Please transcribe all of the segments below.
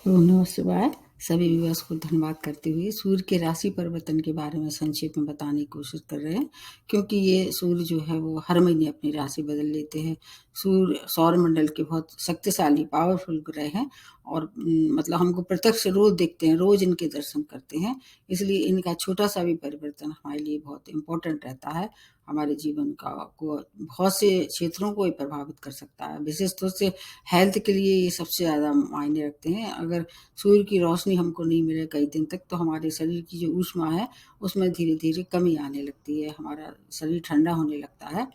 ओम नमः शिवाय। सभी व्यूअर्स को धन्यवाद करते हुए सूर्य के राशि परिवर्तन के बारे में संक्षेप में बताने की कोशिश कर रहे हैं, क्योंकि ये सूर्य जो है वो हर महीने अपनी राशि बदल लेते हैं। सूर्य सौर मंडल के बहुत शक्तिशाली पावरफुल ग्रह हैं और मतलब हमको प्रत्यक्ष रोज देखते हैं, रोज इनके दर्शन करते हैं। इसलिए इनका छोटा सा भी परिवर्तन हमारे लिए बहुत इम्पोर्टेंट रहता है। हमारे जीवन का को बहुत से क्षेत्रों को ही प्रभावित कर सकता है। विशेष तौर से हेल्थ के लिए ये सबसे ज़्यादा मायने रखते हैं। अगर सूर्य की रोशनी हमको नहीं मिले कई दिन तक तो हमारे शरीर की जो ऊष्मा है उसमें धीरे धीरे कमी आने लगती है, हमारा शरीर ठंडा होने लगता है।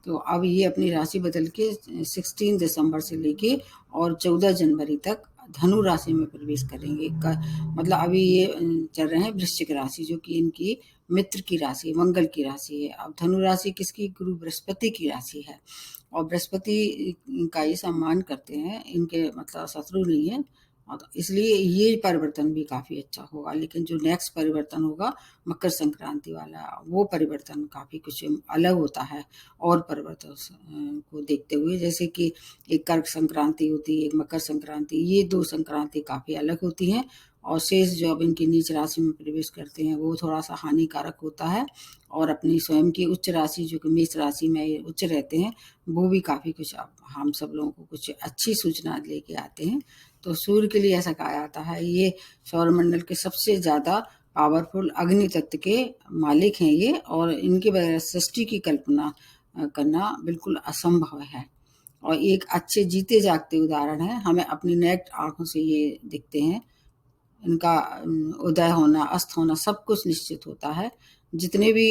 तो अब ये अपनी राशि बदल के 16 दिसंबर से लेके और 14 जनवरी तक धनु राशि में प्रवेश करेंगे। मतलब अभी ये चल रहे हैं वृश्चिक राशि, जो कि इनकी मित्र की राशि, मंगल की राशि है। अब धनु राशि किसकी? गुरु बृहस्पति की राशि है और बृहस्पति का ये सम्मान करते हैं, इनके मतलब शत्रु नहीं है, और इसलिए ये परिवर्तन भी काफ़ी अच्छा होगा। लेकिन जो नेक्स्ट परिवर्तन होगा मकर संक्रांति वाला, वो परिवर्तन काफ़ी कुछ अलग होता है और परिवर्तन को देखते हुए। जैसे कि एक कर्क संक्रांति होती है, एक मकर संक्रांति, ये दो संक्रांति काफ़ी अलग होती हैं। और शेष जो अब इनकी नीच राशि में प्रवेश करते हैं वो थोड़ा सा हानिकारक होता है, और अपनी स्वयं की उच्च राशि जो कि मेष राशि में उच्च रहते हैं वो भी काफ़ी कुछ अब हम सब लोगों को कुछ अच्छी सूचना लेके आते हैं। तो सूर्य के लिए ऐसा कहा जाता है, ये सौरमंडल के सबसे ज़्यादा पावरफुल अग्नि तत्व के मालिक हैं ये, और इनके बगैर सृष्टि की कल्पना करना बिल्कुल असंभव है। और एक अच्छे जीते जागते उदाहरण है, हमें अपनी नेट आंखों से ये दिखते हैं। इनका उदय होना, अस्त होना सब कुछ निश्चित होता है। जितने भी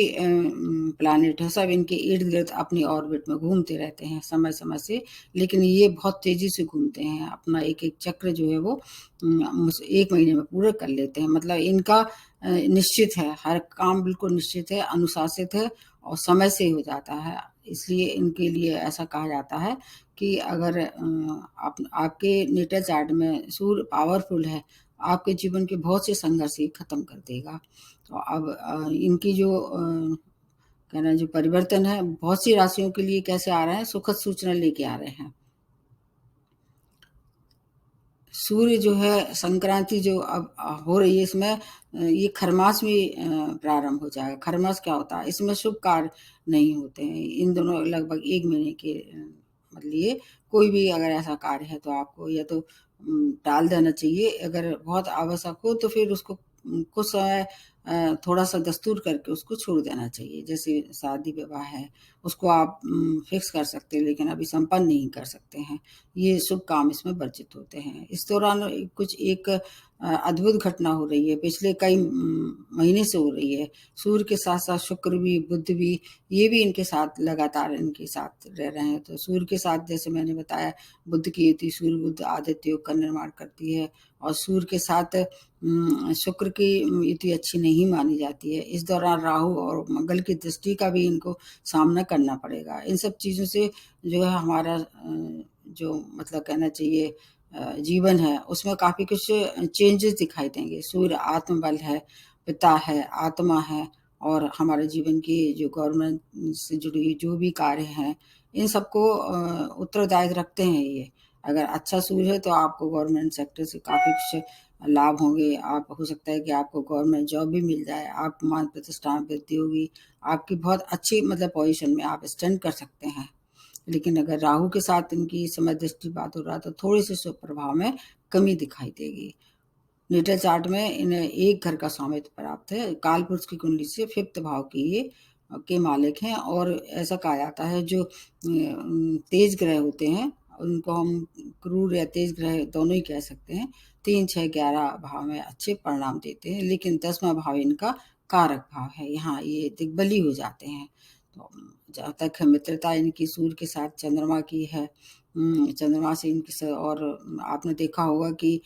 प्लैनेट हैं सब इनके इर्द-गिर्द अपनी ऑर्बिट में घूमते रहते हैं समय-समय से, लेकिन ये बहुत तेज़ी से घूमते हैं। अपना एक-एक चक्र जो है वो 1 महीने में पूरा कर लेते हैं। मतलब इनका निश्चित है, हर काम बिल्कुल निश्चित है, अनुशासित है और समय से हो जाता है। इसलिए इनके लिए ऐसा कहा जाता है कि अगर आपके नेटल चार्ट में सूर्य पावरफुल है, आपके जीवन के बहुत से संघर्ष ही खत्म कर देगा। तो अब इनकी जो कहना जो परिवर्तन है बहुत सी राशियों के लिए कैसे आ रहे हैं, सुखद सूचना लेके आ रहे हैं। सूर्य जो है संक्रांति जो अब हो रही है, इसमें ये खरमास में प्रारंभ हो जाएगा। खरमास क्या होता है? इसमें शुभ कार्य नहीं होते हैं। इन दोनों लगभग 1 महीने के मतलब ये कोई भी अगर ऐसा कार्य है तो आपको या तो टाल देना चाहिए। अगर बहुत आवश्यक हो तो फिर उसको कुछ समय थोड़ा-सा दस्तूर करके उसको छोड़ देना चाहिए। जैसे शादी-विवाह है, उसको आप फिक्स कर सकते हैं लेकिन अभी संपन्न नहीं कर सकते हैं। ये शुभ काम इसमें वर्जित होते हैं। इस दौरान कुछ एक अद्भुत घटना हो रही है, पिछले कई महीने से हो रही है। सूर्य के साथ-साथ शुक्र भी, बुध भी, ये भी इनके साथ लगातार इनके साथ रह रहे हैं। तो सूर्य के साथ जैसे मैंने बताया, बुध की युति सूर्य-बुध आदित्य योग का निर्माण करती है, और सूर्य के साथ शुक्र की युति अच्छी नहीं मानी जाती है। इस दौरान राहु और मंगल की दृष्टि का भी इनको सामना करना पड़ेगा। इन सब चीज़ों से जो है हमारा जो मतलब कहना चाहिए जीवन है उसमें काफ़ी कुछ चेंजेस दिखाई देंगे। सूर्य आत्मबल है, पिता है, आत्मा है, और हमारे जीवन की जो गवर्नमेंट से जुड़ी जो भी कार्य हैं इन सबको उत्तरदायित्व रखते हैं ये। अगर अच्छा सूर्य है तो आपको गवर्नमेंट सेक्टर से काफ़ी कुछ लाभ होंगे। आप हो सकता है कि आपको गवर्नमेंट जॉब भी मिल जाए, आपको मान प्रतिष्ठा में वृद्धि होगी, आपकी बहुत अच्छी मतलब पोज़ीशन में आप स्टैंड कर सकते हैं। लेकिन अगर राहु के साथ इनकी समय दृष्टि बात हो रहा तो थोड़े-से शुभ प्रभाव में कमी दिखाई देगी। नेटल चार्ट में इन्हें एक घर का स्वामित्व प्राप्त है। कालपुरुष की कुंडली से 5th भाव की ये के मालिक हैं, और ऐसा कहा जाता है जो तेज ग्रह होते हैं उनको हम क्रूर या तेज ग्रह दोनों ही कह सकते हैं। 3, 6, 11 भाव में अच्छे परिणाम देते हैं, लेकिन 10वां भाव इनका कारक भाव है, यहाँ ये दिग्बली हो जाते हैं। तो जहाँ तक है मित्रता इनकी सूर्य के साथ चंद्रमा की है, चंद्रमा से इनकी और आपने देखा होगा कि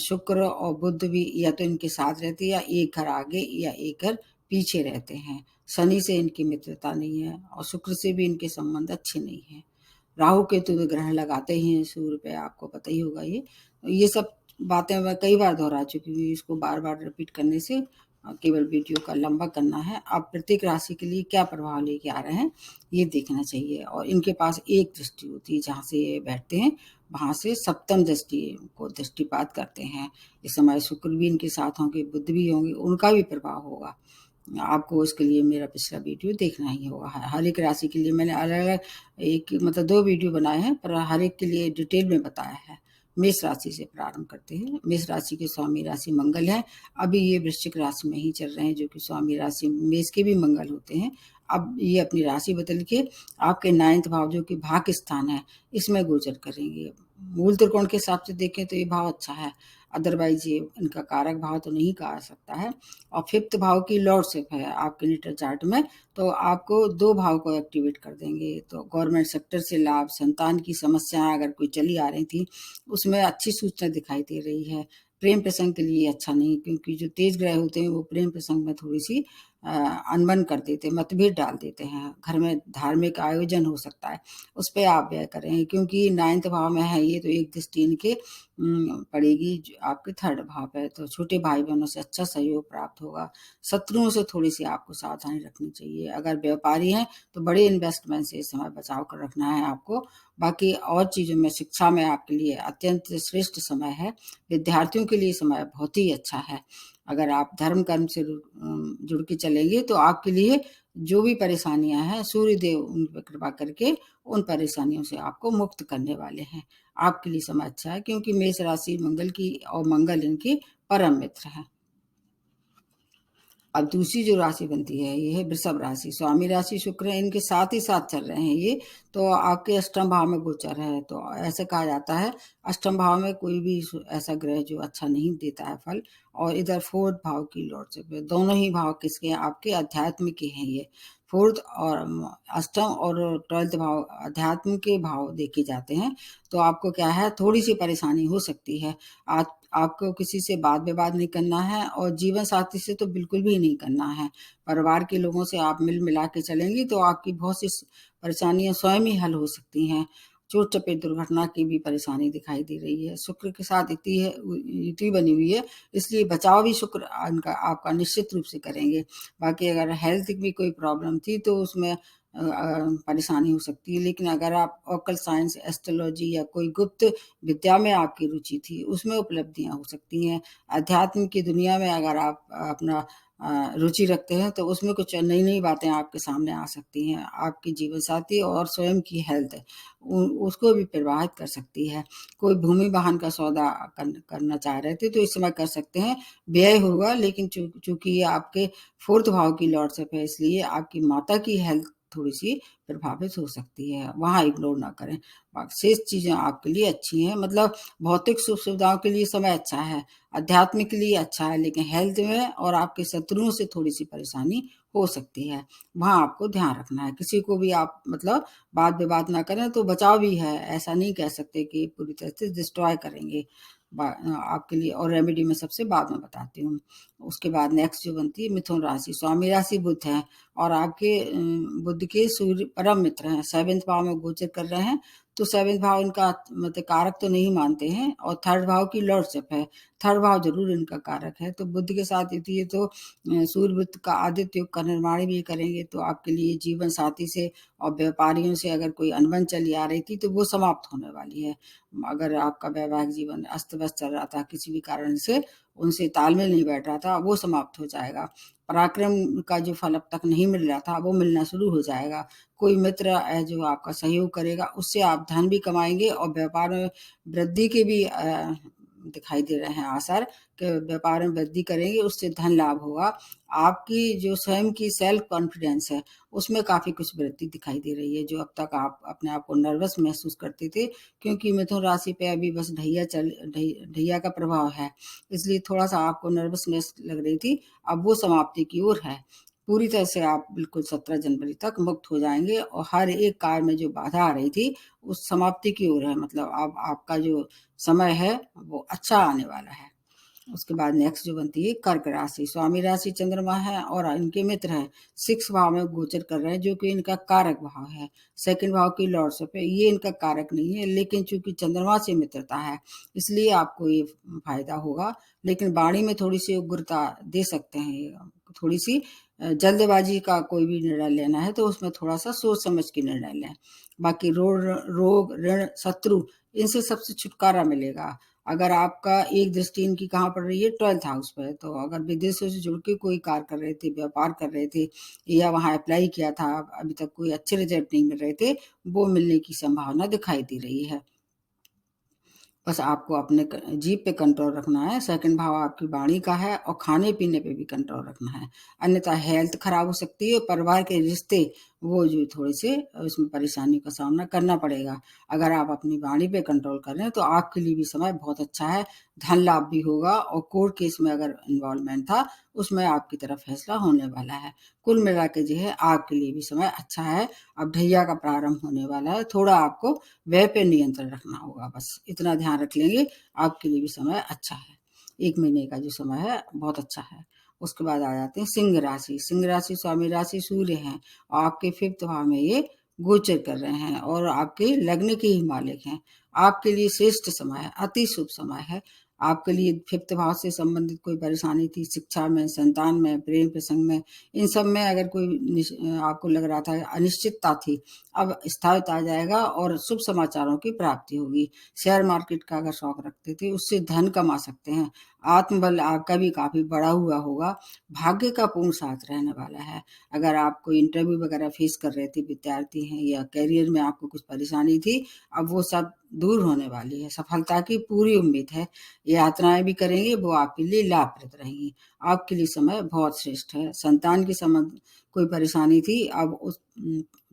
शुक्र और बुध भी या तो इनके साथ रहते हैं या एक घर आगे या एक घर पीछे रहते हैं। शनि से इनकी मित्रता नहीं है और शुक्र से भी इनके संबंध अच्छे नहीं हैं। राहु केतु तो ग्रहण लगाते ही हैं सूर्य पे, आपको पता ही होगा ये सब बातें मैं कई बार दोहरा चुकी हूँ, इसको बार-बार रिपीट करने से केवल वीडियो का लंबा करना है। आप प्रत्येक राशि के लिए क्या प्रभाव लेके आ रहे हैं, ये देखना चाहिए। और इनके पास एक दृष्टि होती है जहाँ से ये बैठते हैं, वहाँ से सप्तम दृष्टि को दृष्टिपात करते हैं। इस समय शुक्र भी इनके साथ होंगे, बुध भी होंगे, उनका भी प्रभाव होगा। आपको उसके लिए मेरा पिछला वीडियो देखना ही होगा। हर एक राशि के लिए मैंने अलग-अलग एक मतलब 2 वीडियो बनाए हैं, पर हर एक के लिए डिटेल में बताया है। मेष राशि से प्रारंभ करते हैं। मेष राशि के स्वामी राशि मंगल है। अभी ये वृश्चिक राशि में ही चल रहे हैं, जो कि स्वामी राशि मेष के भी मंगल होते हैं। अब ये अपनी राशि बदल के आपके 9th भाव, जो कि भाग्य स्थान है, इसमें गोचर करेंगे। मूल त्रिकोण के हिसाब से देखें तो ये भाव अच्छा है, अदरवाइज ये इनका कारक भाव तो नहीं कहा सकता है। और 5th भाव की लॉर्डशिप है आपके नेटल चार्ट में, तो आपको 2 भाव को एक्टिवेट कर देंगे। तो गवर्नमेंट सेक्टर से लाभ, संतान की समस्याएं अगर कोई चली आ रही थी, उसमें अच्छी सूचना दिखाई दे रही है। प्रेम प्रसंग के लिए अच्छा नहीं, क्योंकि जो तेज ग्रह होते हैं वो प्रेम प्रसंग में थोड़ी सी अनबन कर देते हैं, मतभेद डाल देते हैं। घर में धार्मिक आयोजन हो सकता है, उस पे आप व्यय करें, क्योंकि 9th भाव में है ये, तो एक दृष्टि इनके पड़ेगी आपके 3rd भाव पे। तो छोटे भाई बहनों से अच्छा सहयोग प्राप्त होगा। शत्रुओं से थोड़ी सी आपको सावधानी रखनी चाहिए। अगर व्यापारी हैं तो बड़े इन्वेस्टमेंट से इस समय बचाव कर रखना है आपको। बाकी और चीज़ों में, शिक्षा में आपके लिए अत्यंत श्रेष्ठ समय है। विद्यार्थियों के लिए समय बहुत ही अच्छा है। अगर आप धर्म कर्म से जुड़ के चलेंगे तो आपके लिए जो भी परेशानियां हैं, सूर्य देव उन पर कृपा करके उन परेशानियों से आपको मुक्त करने वाले हैं। आपके लिए समय अच्छा है, क्योंकि मेष राशि मंगल की और मंगल इनके परम मित्र हैं। अब दूसरी जो राशि बनती है ये है वृषभ राशि। स्वामी राशि शुक्र है, इनके साथ ही साथ चल रहे हैं ये, तो आपके अष्टम भाव में गोचर है। तो ऐसे कहा जाता है अष्टम भाव में कोई भी ऐसा ग्रह जो अच्छा नहीं देता है फल। और इधर 4th भाव की लॉर्डशिप है। दोनों ही भाव किसके हैं? आपके अध्यात्म के हैं ये। 4th और अष्टम और 12th भाव अध्यात्म के भाव देखे जाते हैं। तो आपको क्या है, थोड़ी सी परेशानी हो सकती है। आपको किसी से वाद विवाद नहीं करना है, और जीवन साथी से तो बिल्कुल भी नहीं करना है। परिवार के लोगों से आप मिल मिला के चलेंगी तो आपकी बहुत सी परेशानियां स्वयं ही हल हो सकती हैं। चोट चपेट दुर्घटना की भी परेशानी दिखाई दे रही है। शुक्र के साथ युति बनी हुई है, इसलिए बचाव भी शुक्र इनका आपका निश्चित रूप से करेंगे। बाकी अगर हेल्थ की भी कोई प्रॉब्लम थी तो उसमें परेशानी हो सकती है। लेकिन अगर आप ऑकल साइंस, एस्ट्रोलॉजी या कोई गुप्त विद्या में आपकी रुचि थी, उसमें उपलब्धियां हो सकती हैं। अध्यात्म की दुनिया में अगर आप अपना रुचि रखते हैं तो उसमें कुछ नई नई बातें आपके सामने आ सकती हैं। आपकी जीवन साथी और स्वयं की हेल्थ उसको भी प्रभावित कर सकती है। कोई भूमि वाहन का सौदा करना चाह रहे थे तो इस समय कर सकते हैं। व्यय होगा, लेकिन चूंकि ये आपके 4th भाव की लॉर्डशिप है, इसलिए आपकी माता की हेल्थ थोड़ी सी प्रभावित हो सकती है, वहाँ इग्नोर ना करें। शेष चीजें आपके लिए अच्छी हैं, मतलब भौतिक सुख सुविधाओं के लिए समय अच्छा है, अध्यात्म के लिए अच्छा है, लेकिन हेल्थ में और आपके शत्रुओं से थोड़ी सी परेशानी हो सकती है। वहाँ आपको ध्यान रखना है। किसी को भी आप मतलब वाद विवाद ना करें, तो बचाव भी है। ऐसा नहीं कह सकते कि पूरी तरह से डिस्ट्रॉय करेंगे आपके लिए। और रेमेडी मैं सबसे बाद में बताती हूँ। उसके बाद नेक्स्ट जो बनती है मिथुन राशि। स्वामी राशि बुध है, और आपके बुध के सूर्य परम मित्र हैं, 7th भाव में गोचर कर रहे हैं। तो 7th भाव इनका मतलब कारक तो नहीं मानते हैं, और 3rd भाव की लॉर्डशिप है। 3rd भाव जरूर इनका कारक है। तो बुध के साथ युति है, तो सूर्य बुध का आदित्य योग का निर्माण भी करेंगे। तो आपके लिए जीवन साथी से और व्यापारियों से अगर कोई अनबन चली आ रही थी तो वो समाप्त होने वाली है। अगर आपका वैवाहिक जीवन अस्त व्यस्त चल रहा था किसी भी कारण से, उनसे तालमेल नहीं बैठ रहा था, वो समाप्त हो जाएगा। पराक्रम का जो फल अब तक नहीं मिल रहा था, वो मिलना शुरू हो जाएगा। कोई मित्र है जो आपका सहयोग करेगा, उससे आप धन भी कमाएंगे, और व्यापार में वृद्धि के भी दिखाई दे रहे हैं आसार कि व्यापार में वृद्धि करेंगे, उससे धन लाभ होगा। आपकी जो स्वयं की सेल्फ कॉन्फिडेंस है, उसमें काफी कुछ वृद्धि दिखाई दे रही है। जो अब तक आप अपने आप को नर्वस महसूस करते थे, क्योंकि मिथुन राशि पे अभी बस ढैया का प्रभाव है, इसलिए थोड़ा सा आपको नर्वसनेस लग रही थी, अब वो समाप्ति की ओर है। पूरी तरह से आप बिल्कुल 17 जनवरी तक मुक्त हो जाएंगे, और हर एक कार्य में जो बाधा आ रही थी उस समाप्ति की ओर है। मतलब अब आपका जो समय है वो अच्छा आने वाला है। उसके बाद नेक्स्ट जो बनती है कर्क राशि। स्वामी राशि चंद्रमा है, और इनके मित्र है 6 भाव में गोचर कर रहे हैं, जो कि इनका कारक भाव है। 2nd भाव की लॉर्डशिप है, ये इनका कारक नहीं है, लेकिन चूंकि चंद्रमा से मित्रता है इसलिए आपको ये फायदा होगा। लेकिन वाणी में थोड़ी सी उग्रता दे सकते हैं, थोड़ी सी जल्दबाजी का कोई भी निर्णय लेना है तो उसमें थोड़ा-सा सोच समझ के निर्णय लें। बाकी रोग, ऋण, शत्रु इनसे सबसे छुटकारा मिलेगा। अगर आपका एक दृष्टि इनकी कहाँ पड़ रही है 12th हाउस पे, तो अगर विदेशों से जुड़ के कोई कार्य कर रहे थे, व्यापार कर रहे थे या वहाँ अप्लाई किया था, अभी तक कोई अच्छे रिजल्ट नहीं मिल रहे थे, वो मिलने की संभावना दिखाई दे रही है। बस आपको अपने जीभ पे कंट्रोल रखना है। सेकंड भाव आपकी वाणी का है और खाने पीने पे भी कंट्रोल रखना है, अन्यथा हेल्थ खराब हो सकती है। परिवार के रिश्ते वो जो थोड़े से उसमें परेशानी का सामना करना पड़ेगा। अगर आप अपनी वाणी पे कंट्रोल कर रहे हैं तो आपके लिए भी समय बहुत अच्छा है, धन लाभ भी होगा और कोर्ट केस में अगर इन्वॉल्वमेंट था उसमें आपकी तरफ फैसला होने वाला है। कुल मिला के जो है आपके लिए भी समय अच्छा है। अब ढैया का प्रारंभ होने वाला है, थोड़ा आपको व्यय पे नियंत्रण रखना होगा, बस इतना ध्यान रख लेंगे आपके लिए भी समय अच्छा है। 1 महीने का जो समय है बहुत अच्छा है। उसके बाद आ जाते हैं सिंह राशि। सिंह राशि स्वामी राशि सूर्य हैं और आपके 5th भाव में ये गोचर कर रहे हैं और आपके लग्न के ही मालिक हैं। आपके लिए श्रेष्ठ समय है, अति शुभ समय है। आपके लिए 5th भाव से संबंधित कोई परेशानी थी, शिक्षा में, संतान में, प्रेम प्रसंग में, इन सब में अगर कोई आपको लग रहा था अनिश्चितता थी, अब स्थायित्व आ जाएगा और शुभ समाचारों की प्राप्ति होगी। शेयर मार्केट का अगर शौक रखते थे उससे धन कमा सकते हैं। आत्मबल आपका भी काफी बढ़ा हुआ होगा। भाग्य का पूर्ण साथ रहने वाला है। अगर आप कोई इंटरव्यू वगैरह फेस कर रहे थे, विद्यार्थी हैं या करियर में आपको कुछ परेशानी थी, अब वो सब दूर होने वाली है। सफलता की पूरी उम्मीद है। यात्राएं भी करेंगे वो आपके लिए लाभप्रद रहेंगी। आपके लिए समय बहुत श्रेष्ठ है। संतान के संबंध कोई परेशानी थी, अब उस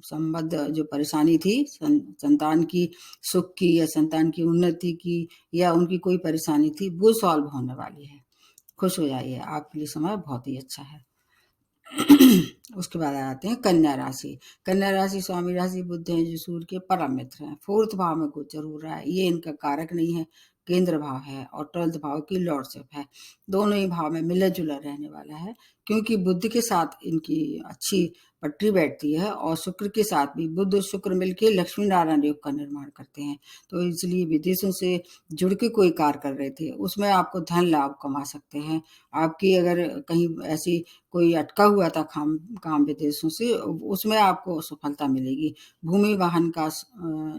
संबद्ध जो परेशानी थी संतान की सुख की या संतान की उन्नति की या उनकी कोई परेशानी थी, वो सॉल्व होने वाली है। खुश हो जाइए, आपके लिए समय बहुत ही अच्छा है। उसके बाद आ जाते हैं कन्या राशि। कन्या राशि स्वामी राशि बुध हैं जो सूर्य के परम मित्र हैं। 4th भाव में गोचर हो रहा है, ये इनका कारक नहीं है, केंद्र भाव है और 12th भाव की लॉर्डशिप है। दोनों ही भाव में मिला जुला रहने वाला है, क्योंकि बुध के साथ इनकी अच्छी पटरी बैठती है और शुक्र के साथ भी बुध और शुक्र मिलके लक्ष्मी नारायण योग का निर्माण करते हैं। तो इसलिए विदेशों से जुड़ के कोई कार्य कर रहे थे उसमें आपको धन लाभ कमा सकते हैं। आपकी अगर कहीं ऐसी कोई अटका हुआ था काम विदेशों से, उसमें आपको सफलता मिलेगी। भूमि वाहन का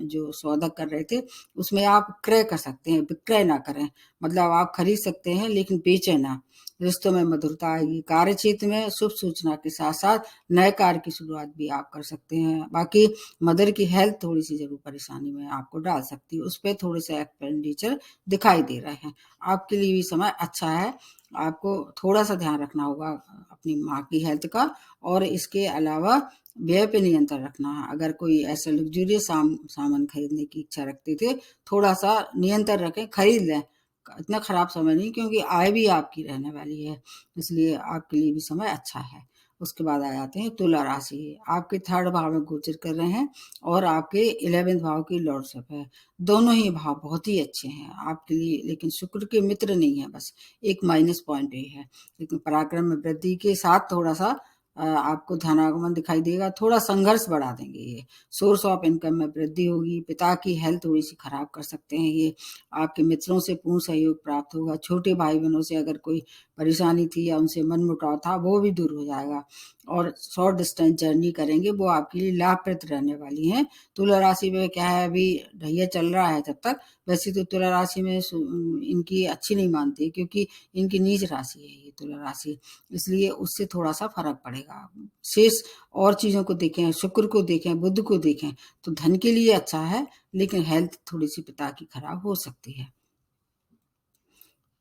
जो सौदा कर रहे थे उसमें आप क्रय कर सकते हैं, विक्रय ना करें। मतलब आप खरीद सकते हैं लेकिन बेचें ना। रिश्तों में मधुरता आएगी। कार्य क्षेत्र में शुभ सूचना के साथ साथ नए कार्य की शुरुआत भी आप कर सकते हैं। बाकी मदर की हेल्थ थोड़ी सी जरूर परेशानी में आपको डाल सकती है, उस पर थोड़े से एक्सपेंडिचर दिखाई दे रहे हैं। आपके लिए भी समय अच्छा है। आपको थोड़ा सा ध्यान रखना होगा अपनी माँ की हेल्थ का, और इसके अलावा व्यय पे नियंत्रण रखना है। अगर कोई ऐसा लग्जूरियस सामान खरीदने की इच्छा रखते थे, थोड़ा सा नियंत्रण रखें, खरीद लें। इतना खराब समय नहीं, क्योंकि आय भी आपकी रहने वाली है, इसलिए आपके लिए भी समय अच्छा है। उसके बाद आ जाते हैं तुला राशि। आपके 3rd भाव में गोचर कर रहे हैं और आपके 11th भाव की लॉर्डशिप है। दोनों ही भाव बहुत ही अच्छे हैं आपके लिए, लेकिन शुक्र के मित्र नहीं है, बस एक माइनस पॉइंट ये है। लेकिन पराक्रम में वृद्धि के साथ थोड़ा सा आपको धनागमन दिखाई देगा। थोड़ा संघर्ष बढ़ा देंगे ये। सोर्स ऑफ इनकम में वृद्धि होगी। पिता की हेल्थ थोड़ी सी खराब कर सकते हैं ये। आपके मित्रों से पूर्ण सहयोग प्राप्त होगा। छोटे भाई बहनों से अगर कोई परेशानी थी या उनसे मनमुटाव था वो भी दूर हो जाएगा। और शॉर्ट डिस्टेंस जर्नी करेंगे वो आपके लिए लाभप्रद रहने वाली हैं। तुला राशि में क्या है, अभी ढैया चल रहा है जब तक, वैसे तो तुला राशि में इनकी अच्छी नहीं मानती, क्योंकि इनकी नीच राशि है ये तुला राशि, इसलिए उससे थोड़ा सा फर्क पड़ेगा। शेष और चीजों को देखें, शुक्र को देखें, बुध को देखें, तो धन के लिए अच्छा है, लेकिन हेल्थ थोड़ी सी पिता की खराब हो सकती है।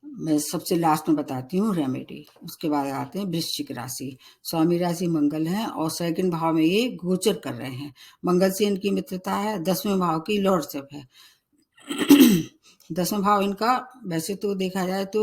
मैं सबसे लास्ट में बताती हूँ रेमेडी। उसके बाद आते हैं वृश्चिक राशि। स्वामी राशि मंगल है और 2nd भाव में ये गोचर कर रहे हैं। मंगल से इनकी मित्रता है। 10वें भाव की लॉर्डशिप है। 10वां भाव इनका वैसे तो देखा जाए तो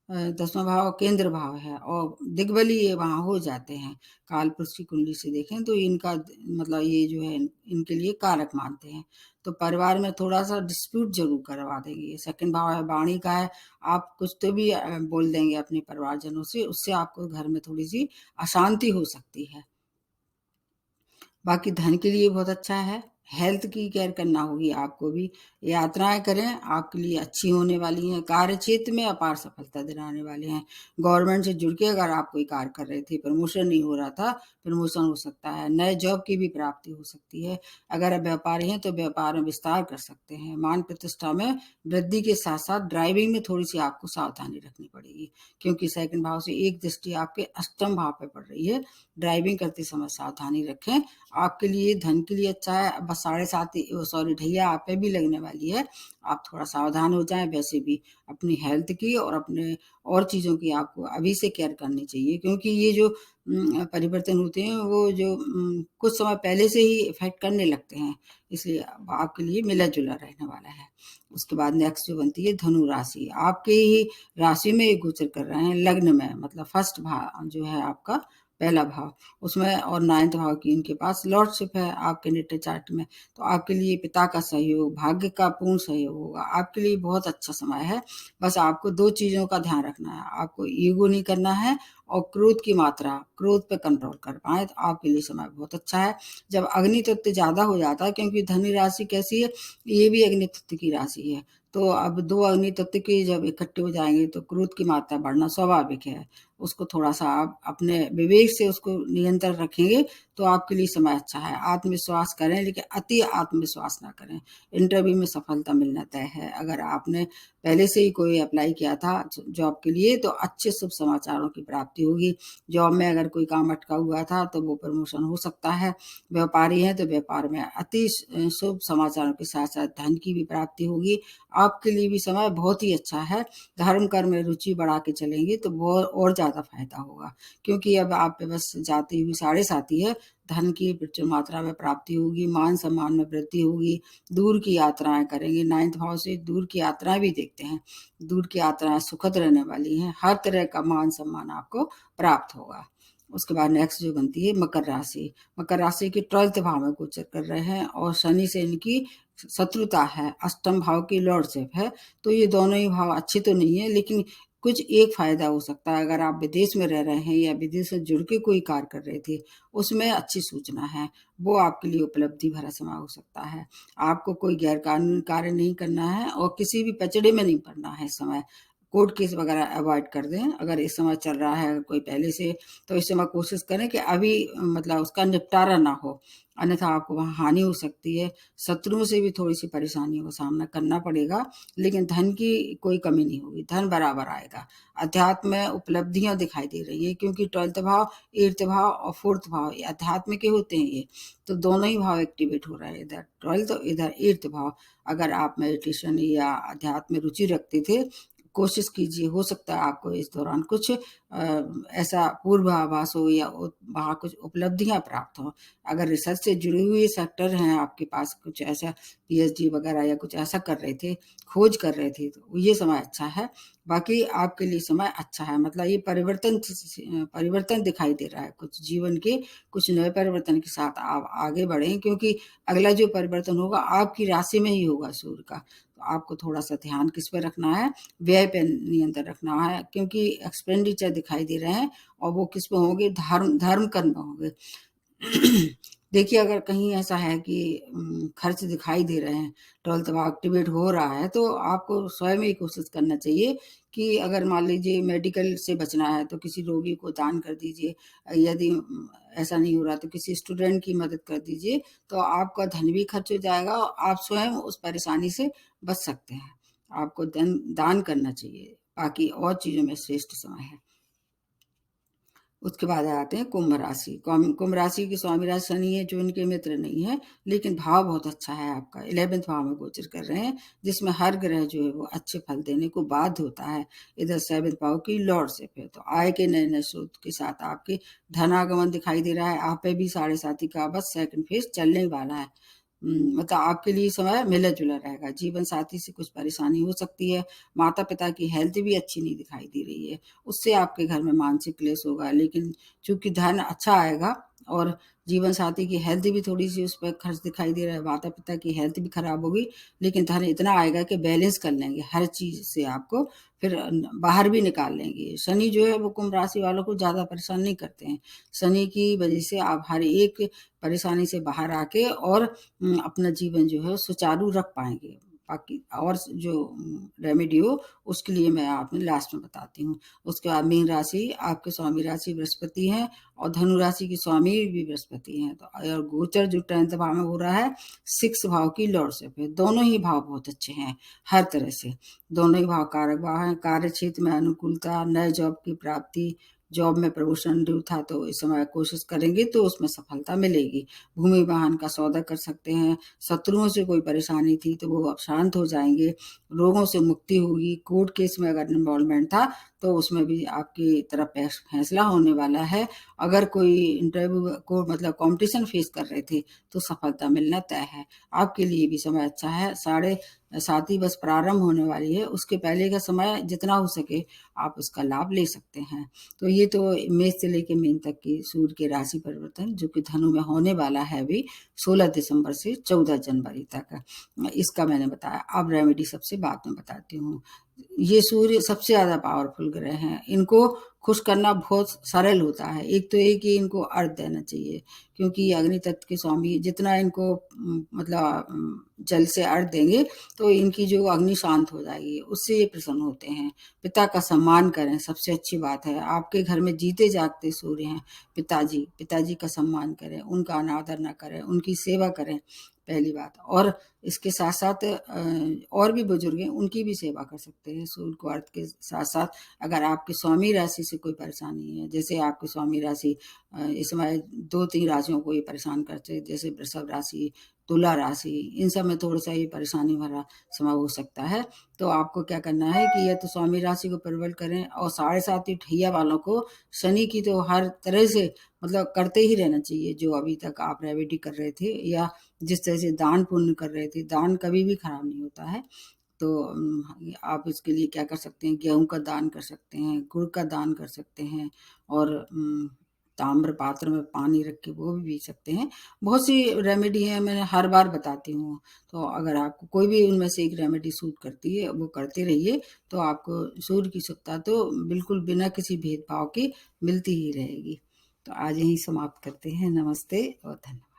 10वां भाव केंद्र भाव है और दिग्बली ये वहां हो जाते हैं। काल पुरुष की कुंडली से देखें तो इनका मतलब ये जो है इनके लिए कारक मानते हैं। तो परिवार में थोड़ा सा डिस्प्यूट जरूर करवा देंगे। ये 2nd भाव है, वाणी का है। आप कुछ तो भी बोल देंगे अपने परिवारजनों से, उससे आपको घर में थोड़ी सी अशांति हो सकती है। बाकी धन के लिए बहुत अच्छा है। हेल्थ की केयर करना होगी आपको भी। यात्राएं करें, आपके लिए अच्छी होने वाली हैं। कार्य क्षेत्र में अपार सफलता दिलाने वाले हैं। गवर्नमेंट से जुड़ के अगर आप कोई कार्य कर रहे थे, प्रमोशन नहीं हो रहा था, प्रमोशन हो सकता है। नए जॉब की भी प्राप्ति हो सकती है। अगर आप व्यापारी हैं तो व्यापार में विस्तार कर सकते हैं। मान प्रतिष्ठा में वृद्धि के साथ साथ ड्राइविंग में थोड़ी सी आपको सावधानी रखनी पड़ेगी, क्योंकि सेकंड भाव से एक दृष्टि आपके अष्टम भाव पे पड़ रही है। ड्राइविंग करते समय सावधानी रखें। आपके लिए धन के लिए अच्छा है। बस 7.5 सॉरी ढैया आप पे भी लगने वाली है। आप थोड़ा सावधान हो जाएं। वैसे भी अपनी हेल्थ की और अपने और चीज़ों की आपको अभी से केयर करनी चाहिए, क्योंकि ये जो परिवर्तन होते हैं वो जो कुछ समय पहले से ही इफेक्ट करने लगते हैं, इसलिए अब आपके लिए मिला जुला रहने वाला है। उसके बाद नेक्स्ट जो बनती है धनु राशि, आपके ही राशि में ये गोचर कर रहे हैं, लग्न में, मतलब फर्स्ट भाव जो है आपका पहला भाव, उसमें और 9th भाव की इनके पास लॉर्डशिप है आपके नेटल चार्ट में। तो आपके लिए पिता का सहयोग, भाग्य का पूर्ण सहयोग होगा। आपके लिए बहुत अच्छा समय है। बस आपको 2 चीज़ों का ध्यान रखना है, आपको ईगो नहीं करना है और क्रोध की मात्रा, क्रोध पे कंट्रोल कर पाएँ तो आपके लिए समय बहुत अच्छा है। जब अग्नि तत्व ज़्यादा हो जाता है, क्योंकि धनु राशि कैसी है, ये भी अग्नि तत्व की राशि है, तो अब 2 अग्नि तत्व के जब इकट्ठे हो जाएँगे तो क्रोध की मात्रा बढ़ना स्वाभाविक है। उसको थोड़ा-सा आप अपने विवेक से उसको नियंत्रण रखेंगे तो आपके लिए समय अच्छा है। आत्मविश्वास करें, लेकिन अति आत्मविश्वास ना करें। इंटरव्यू में सफलता मिलना तय है। अगर आपने पहले से ही कोई अप्लाई किया था जॉब के लिए तो अच्छे शुभ समाचारों की प्राप्ति होगी। जॉब में अगर कोई काम अटका हुआ था तो वो प्रमोशन हो सकता है। व्यापारी हैं तो व्यापार में अति शुभ समाचारों के साथ-साथ धन की भी प्राप्ति होगी। आपके लिए भी समय बहुत ही अच्छा है। धर्म कर्म में रुचि बढ़ा के चलेंगे तो बहुत और ज़्यादा फायदा होगा, क्योंकि अब आप पे बस जाती हुई 7.5 है। धन की प्रचुर मात्रा में प्राप्ति होगी, मान सम्मान में वृद्धि होगी, दूर की यात्राएं करेंगे। 9th भाव से दूर की यात्राएं भी देखते हैं। दूर की यात्राएं सुखद रहने वाली हैं। हर तरह का मान सम्मान आपको प्राप्त होगा। उसके बाद नेक्स्ट जो बनती है मकर राशि। मकर राशि के 12th भाव में गोचर कर रहे हैं और शनि से इनकी शत्रुता है, अष्टम भाव की लॉर्डशिप है। तो ये दोनों ही भाव अच्छे तो नहीं है, लेकिन कुछ एक फायदा हो सकता है। अगर आप विदेश में रह रहे हैं या विदेश से जुड़ के कोई कार्य कर रहे थे, उसमें अच्छी सूचना है, वो आपके लिए उपलब्धि भरा समय हो सकता है। आपको कोई गैर कानूनी कार्य नहीं करना है और किसी भी पचड़े में नहीं पड़ना है। इस समय कोर्ट केस वगैरह अवॉइड कर दें। अगर इस समय चल रहा है कोई पहले से, तो इस समय कोशिश करें कि अभी मतलब उसका निपटारा ना हो, अन्यथा आपको वहाँ हानि हो सकती है। शत्रुओं से भी थोड़ी सी परेशानियों का सामना करना पड़ेगा, लेकिन धन की कोई कमी नहीं होगी, धन बराबर आएगा। अध्यात्म में उपलब्धियां दिखाई दे रही है, क्योंकि 12th भाव, 8th भाव और 4th भाव ये अध्यात्म के होते हैं। ये तो दोनों ही भाव एक्टिवेट हो रहे हैं, इधर 12th और इधर 8th भाव। अगर आप मेडिटेशन या अध्यात्म में रुचि रखते थे, कोशिश कीजिए, हो सकता है आपको इस दौरान कुछ ऐसा पूर्वाभास हो या वहाँ कुछ उपलब्धियां प्राप्त हो। अगर रिसर्च से जुड़े हुए सेक्टर हैं आपके पास, कुछ ऐसा पीएचडी वगैरह या कुछ ऐसा कर रहे थे, खोज कर रहे थे, तो ये समय अच्छा है। बाकी आपके लिए समय अच्छा है, मतलब ये परिवर्तन दिखाई दे रहा है कुछ जीवन के, कुछ नए परिवर्तन के साथ आप आगे बढ़ें, क्योंकि अगला जो परिवर्तन होगा आपकी राशि में ही होगा सूर्य का। तो आपको थोड़ा सा ध्यान किस पे रखना है, व्यय पे नियंत्रण रखना है, क्योंकि एक्सपेंडिचर दिखाई दे रहे हैं और वो किस पे होंगे, धर्म कर्म में होंगे। देखिए, अगर कहीं ऐसा है कि खर्च दिखाई दे रहे हैं, 12th भाव एक्टिवेट हो रहा है, तो आपको स्वयं ही कोशिश करना चाहिए कि अगर मान लीजिए मेडिकल से बचना है तो किसी रोगी को दान कर दीजिए। यदि ऐसा नहीं हो रहा तो किसी स्टूडेंट की मदद कर दीजिए, तो आपका धन भी खर्च हो जाएगा और आप स्वयं उस परेशानी से बच सकते हैं। आपको दान करना चाहिए, बाकी और चीज़ों में श्रेष्ठ समय है। उसके बाद आते हैं कुंभ राशि। कुंभ राशि की स्वामी राशि शनि है, जो इनके मित्र नहीं है, लेकिन भाव बहुत अच्छा है आपका। 11th भाव में गोचर कर रहे हैं, जिसमें हर ग्रह जो है वो अच्छे फल देने को बाध्य होता है। इधर 7th भाव की लॉर्डशिप है, तो आय के नए नए स्रोत के साथ आपके धनागमन दिखाई दे रहा है। आप पे भी 7.5 का बस सेकंड फेज चलने वाला है। मतलब आपके लिए समय मिला जुला रहेगा। जीवन साथी से कुछ परेशानी हो सकती है। माता पिता की हेल्थ भी अच्छी नहीं दिखाई दे रही है, उससे आपके घर में मानसिक क्लेश होगा, लेकिन चूंकि धन अच्छा आएगा और जीवन साथी की हेल्थ भी थोड़ी-सी उस पे खर्च दिखाई दे रहा है, माता-पिता की हेल्थ भी खराब होगी, लेकिन धन इतना आएगा कि बैलेंस कर लेंगे हर चीज़ से आपको, फिर बाहर भी निकाल लेंगे। शनि जो है वो कुंभ राशि वालों को ज़्यादा परेशान नहीं करते हैं। शनि की वजह से आप हर एक परेशानी से बाहर आके और अपना जीवन जो है सुचारू रख पाएँगे। बाकी और जो रेमेडी हो उसके लिए मैं आपको लास्ट में बताती हूँ। उसके बाद मीन राशि, आपके स्वामी राशि बृहस्पति हैं और धनु राशि की स्वामी भी बृहस्पति हैं। तो और गोचर जो 10th भाव में हो रहा है, 6 भाव की लॉर्डशिप है। दोनों ही भाव बहुत अच्छे हैं हर तरह से। दोनों ही भाव कारक भाव हैं। कार्य क्षेत्र में अनुकूलता, नए जॉब की प्राप्ति, जॉब में प्रमोशन ड्यू था तो इस समय कोशिश करेंगे तो उसमें सफलता मिलेगी। भूमि वाहन का सौदा कर सकते हैं। शत्रुओं से कोई परेशानी थी तो वो अब शांत हो जाएँगे। रोगों से मुक्ति होगी। कोर्ट केस में अगर इन्वॉल्वमेंट था तो उसमें भी आपकी तरफ फैसला होने वाला है। अगर कोई इंटरव्यू को मतलब कॉम्पिटिशन फेस कर रहे थे तो सफलता मिलना तय है। आपके लिए भी समय अच्छा है। साढ़े 7 ही बस प्रारंभ होने वाली है, उसके पहले का समय जितना हो सके आप उसका लाभ ले सकते हैं। तो ये तो मेष से लेके मीन तक की सूर्य की राशि परिवर्तन जो कि धनु में होने वाला है अभी 16 दिसंबर से 14 जनवरी तक, इसका मैंने बताया। अब रेमेडी सबसे बाद में बताती हूँ। ये सूर्य सबसे ज़्यादा पावरफुल ग्रह हैं। इनको खुश करना बहुत सरल होता है। एक तो ये कि इनको अर्घ देना चाहिए, क्योंकि ये अग्नि तत्व के स्वामी, जितना इनको मतलब जल से अर्घ देंगे तो इनकी जो अग्नि शांत हो जाएगी, उससे ये प्रसन्न होते हैं। पिता का सम्मान करें, सबसे अच्छी बात है। आपके घर में जीते जागते सूर्य हैं पिताजी, पिताजी का सम्मान करें, उनका अनादर ना करें, उनकी सेवा करें, पहली बात। और इसके साथ-साथ और भी बुजुर्ग हैं, उनकी भी सेवा कर सकते हैं सूर्य को अर्घ के साथ-साथ। अगर आपकी स्वामी राशि से कोई परेशानी है, जैसे आपकी स्वामी राशि इस समय 2-3 राशियों को ये परेशान करते हैं, जैसे वृषभ राशि, तुला राशि, इन सब में थोड़ा-सा ये परेशानी भरा समय हो सकता है। तो आपको क्या करना है कि या तो स्वामी राशि को प्रबल करें, और 7.5 ठैया वालों को शनि की तो हर तरह से मतलब करते ही रहना चाहिए, जो अभी तक आप रेमेडी कर रहे थे या जिस तरह से दान पुण्य कर रहे थे। दान कभी भी खराब नहीं होता है। तो आप इसके लिए क्या कर सकते हैं, गेहूँ का दान कर सकते हैं, गुड़ का दान कर सकते हैं, और ताम्र पात्र में पानी रख के वो भी पी सकते हैं। बहुत सी रेमेडी हैं, मैं हर बार बताती हूँ। तो अगर आपको कोई भी उनमें से एक रेमेडी सूट करती है, वो करते रहिए, तो आपको सूर्य की सुखता तो बिल्कुल बिना किसी भेदभाव के मिलती ही रहेगी। तो आज यहीं समाप्त करते हैं। नमस्ते और धन्यवाद।